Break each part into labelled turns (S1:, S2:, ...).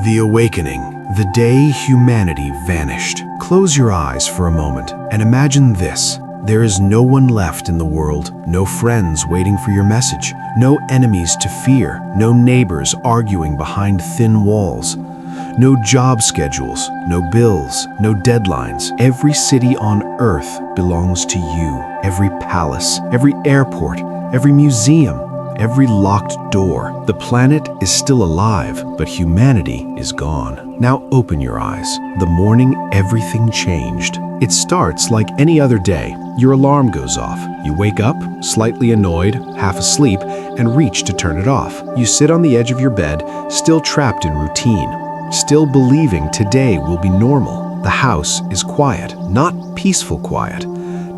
S1: The awakening, the day humanity vanished. Close your eyes for a moment and imagine this. There is no one left in the world, no friends waiting for your message, no enemies to fear, no neighbors arguing behind thin walls, no job schedules, no bills, no deadlines. Every city on Earth belongs to you. Every palace, every airport, every museum, every locked door. The planet is still alive, but humanity is gone. Now open your eyes. The morning everything changed. It starts like any other day. Your alarm goes off. You wake up, slightly annoyed, half asleep, and reach to turn it off. You sit on the edge of your bed, still trapped in routine, still believing today will be normal. The house is quiet, not peaceful quiet.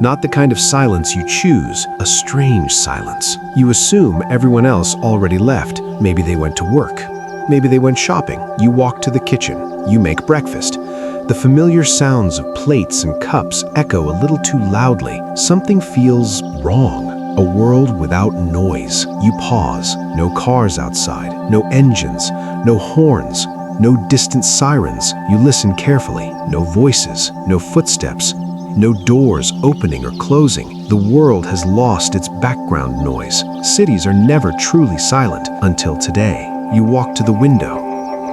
S1: Not the kind of silence you choose, a strange silence. You assume everyone else already left. Maybe they went to work. Maybe they went shopping. You walk to the kitchen. You make breakfast. The familiar sounds of plates and cups echo a little too loudly. Something feels wrong. A world without noise. You pause. No cars outside. No engines. No horns. No distant sirens. You listen carefully. No voices. No footsteps. No doors opening or closing. The world has lost its background noise. Cities are never truly silent until today. You walk to the window.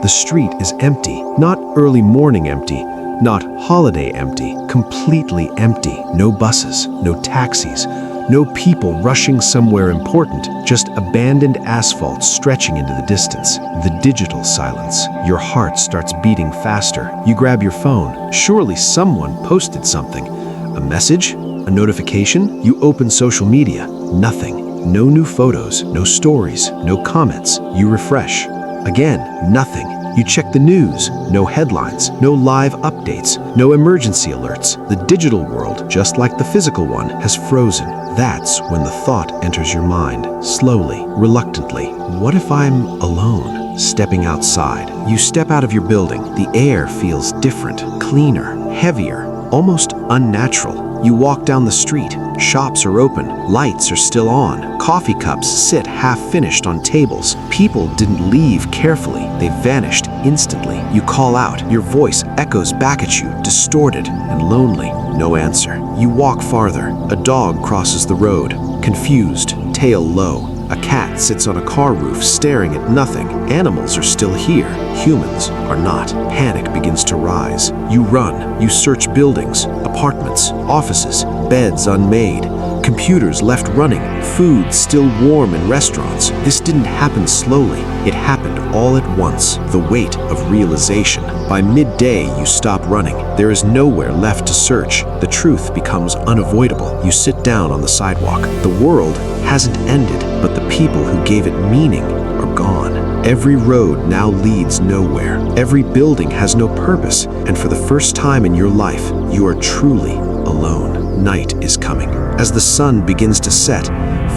S1: The street is empty. Not early morning empty, not holiday empty, completely empty. No buses, no taxis, no people rushing somewhere important, just abandoned asphalt stretching into the distance. The digital silence. Your heart starts beating faster. You grab your phone. Surely someone posted something. A message? A notification? You open social media. Nothing. No new photos, no stories, no comments. You refresh. Again, nothing. You check the news. No headlines, no live updates, no emergency alerts. The digital world, just like the physical one, has frozen. That's when the thought enters your mind, slowly, reluctantly. What if I'm alone? Stepping outside. You step out of your building. The air feels different, cleaner, heavier, almost unnatural. You walk down the street. Shops are open. Lights are still on. Coffee cups sit half-finished on tables. People didn't leave carefully. They vanished instantly. You call out. Your voice echoes back at you, distorted and lonely. No answer. You walk farther. A dog crosses the road, confused, tail low. A cat sits on a car roof staring at nothing. Animals are still here. Humans are not. Panic begins to rise. You run. You search buildings, apartments, offices, beds unmade, computers left running, food still warm in restaurants. This didn't happen slowly. It happened all at once. The weight of realization. By midday, you stop running. There is nowhere left to search. The truth becomes unavoidable. You sit down on the sidewalk. The world hasn't ended, but the people who gave it meaning are gone. Every road now leads nowhere. Every building has no purpose, and for the first time in your life, you are truly alone. Night is coming. As the sun begins to set,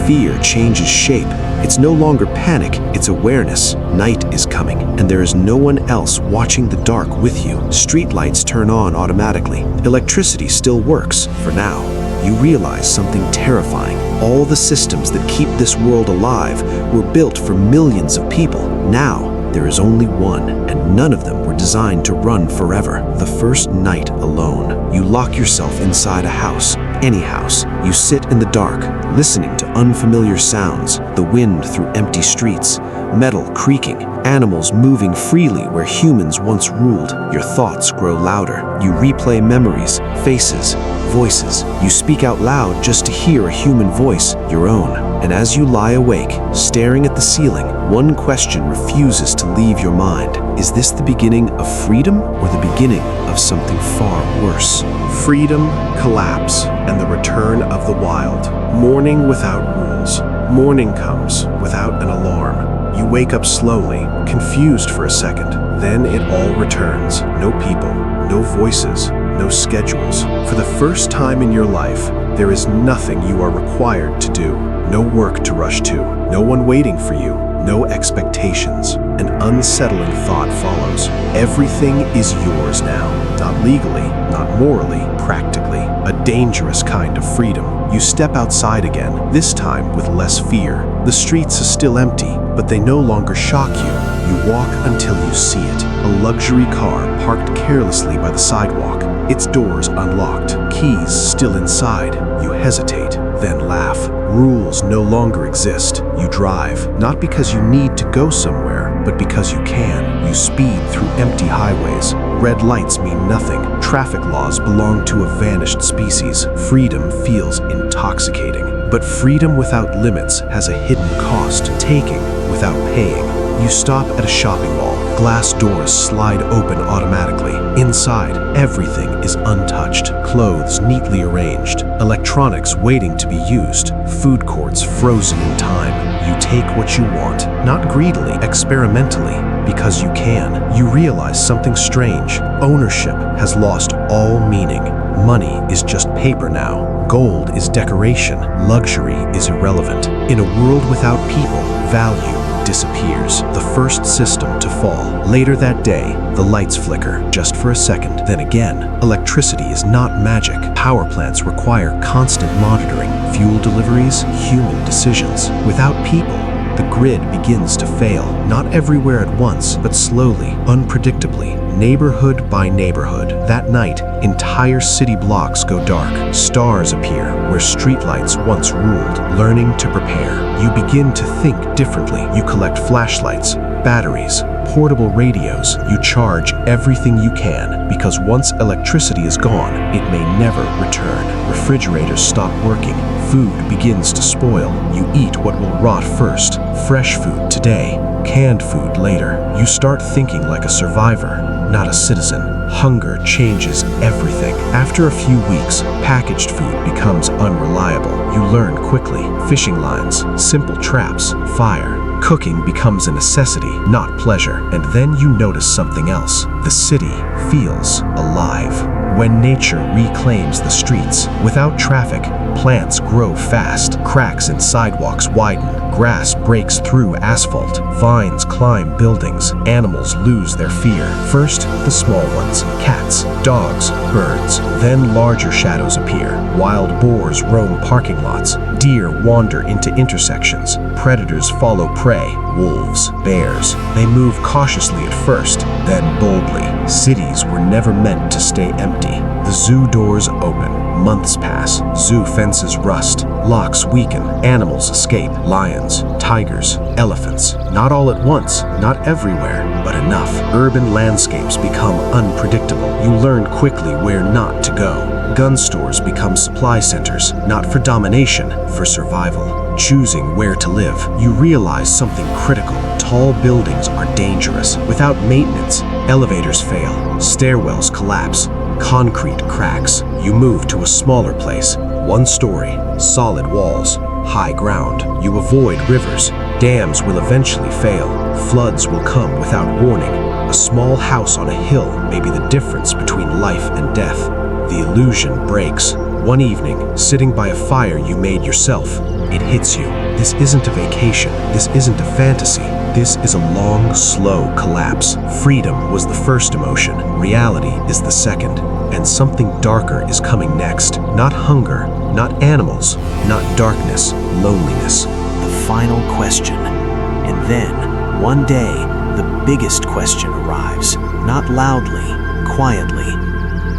S1: fear changes shape. It's no longer panic, it's awareness. Night is coming, and there is no one else watching the dark with you. Streetlights turn on automatically. Electricity still works, for now. You realize something terrifying. All the systems that keep this world alive were built for millions of people. Now, there is only one, and none of them were designed to run forever. The first night alone. You lock yourself inside a house, any house. You sit in the dark, listening to unfamiliar sounds, the wind through empty streets, metal creaking, animals moving freely where humans once ruled. Your thoughts grow louder. You replay memories, faces, voices. You speak out loud just to hear a human voice, your own. And as you lie awake, staring at the ceiling, one question refuses to leave your mind. Is this the beginning of freedom or the beginning of something far worse? Freedom, collapse, and the return of the wild. Morning without rules. Morning comes without an alarm. You wake up slowly, confused for a second. Then it all returns. No people, no voices, no schedules. For the first time in your life, there is nothing you are required to do. No work to rush to. No one waiting for you. No expectations. An unsettling thought follows. Everything is yours now. Not legally, not morally, practically. A dangerous kind of freedom. You step outside again, this time with less fear. The streets are still empty, but they no longer shock you. You walk until you see it. A luxury car parked carelessly by the sidewalk, its doors unlocked, keys still inside. You hesitate, then laugh. Rules no longer exist. You drive, not because you need to go somewhere, but because you can. You speed through empty highways. Red lights mean nothing. Traffic laws belong to a vanished species. Freedom feels intoxicating. But freedom without limits has a hidden cost. Taking without paying. You stop at a shopping mall. Glass doors slide open automatically. Inside, everything is untouched. Clothes neatly arranged. Electronics waiting to be used. Food courts frozen in time. You take what you want, not greedily, experimentally, because you can. You realize something strange. Ownership has lost all meaning. Money is just paper now. Gold is decoration. Luxury is irrelevant. In a world without people, value disappears. The first system to fall. Later that day, the lights flicker, just for a second. Then again, electricity is not magic. Power plants require constant monitoring, fuel deliveries, human decisions. Without people, the grid begins to fail. Not everywhere at once, but slowly, unpredictably, neighborhood by neighborhood. That night, entire city blocks go dark. Stars appear where streetlights once ruled. Learning to prepare, you begin to think differently. You collect flashlights, batteries, portable radios. You charge everything you can, because once electricity is gone, it may never return. Refrigerators stop working. Food begins to spoil. You eat what will rot first. Fresh food today, canned food later. You start thinking like a survivor, not a citizen. Hunger changes everything. After a few weeks, packaged food becomes unreliable. You learn quickly. Fishing lines, simple traps, fire. Cooking becomes a necessity, not pleasure. And then you notice something else. The city feels alive. When nature reclaims the streets, without traffic, plants grow fast, cracks in sidewalks widen, grass breaks through asphalt, vines climb buildings, animals lose their fear. First, the small ones, cats, dogs, birds. Then larger shadows appear. Wild boars roam parking lots, deer wander into intersections, predators follow prey, wolves, bears. They move cautiously at first, then boldly. Cities were never meant to stay empty. The zoo doors open. Months pass. Zoo fences rust. Locks weaken. Animals escape. Lions, tigers, elephants. Not all at once, not everywhere, but enough. Urban landscapes become unpredictable. You learn quickly where not to go. Gun stores become supply centers, not for domination, for survival. Choosing where to live, you realize something critical. Tall buildings are dangerous. Without maintenance, elevators fail, stairwells collapse, concrete cracks. You move to a smaller place, one story, solid walls, high ground. You avoid rivers. Dams will eventually fail. Floods will come without warning. A small house on a hill may be the difference between life and death. The illusion breaks. One evening, sitting by a fire you made yourself, it hits you. This isn't a vacation. This isn't a fantasy. This is a long, slow collapse. Freedom was the first emotion. Reality is the second. And something darker is coming next. Not hunger, not animals, not darkness, loneliness.
S2: The final question. And then, one day, the biggest question arrives. Not loudly, quietly.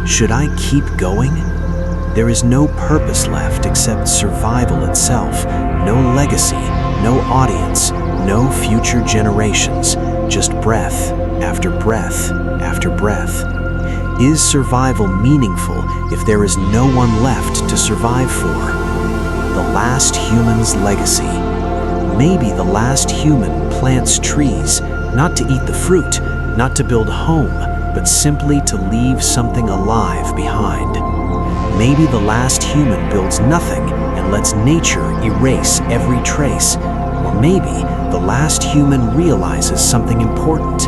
S2: Should I keep going? There is no purpose left except survival itself. No legacy, no audience, no future generations. Just breath after breath after breath. Is survival meaningful if there is no one left to survive for? The last human's legacy. Maybe the last human plants trees, not to eat the fruit, not to build a home, but simply to leave something alive behind. Maybe the last human builds nothing and lets nature erase every trace. Or maybe the last human realizes something important.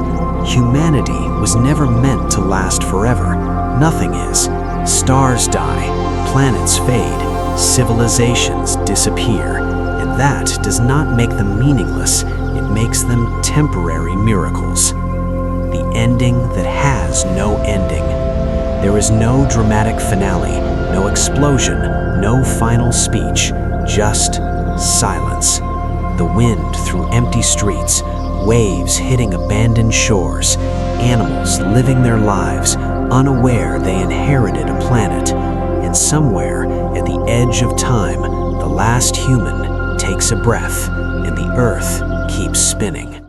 S2: Humanity was never meant to last forever. Nothing is. Stars die, planets fade, civilizations disappear. And that does not make them meaningless. It makes them temporary miracles. The ending that has no ending. There is no dramatic finale, no explosion, no final speech, just silence. The wind through empty streets, Waves hitting abandoned shores, animals living their lives, unaware they inherited a planet. And somewhere at the edge of time, the last human takes a breath and the earth keeps spinning.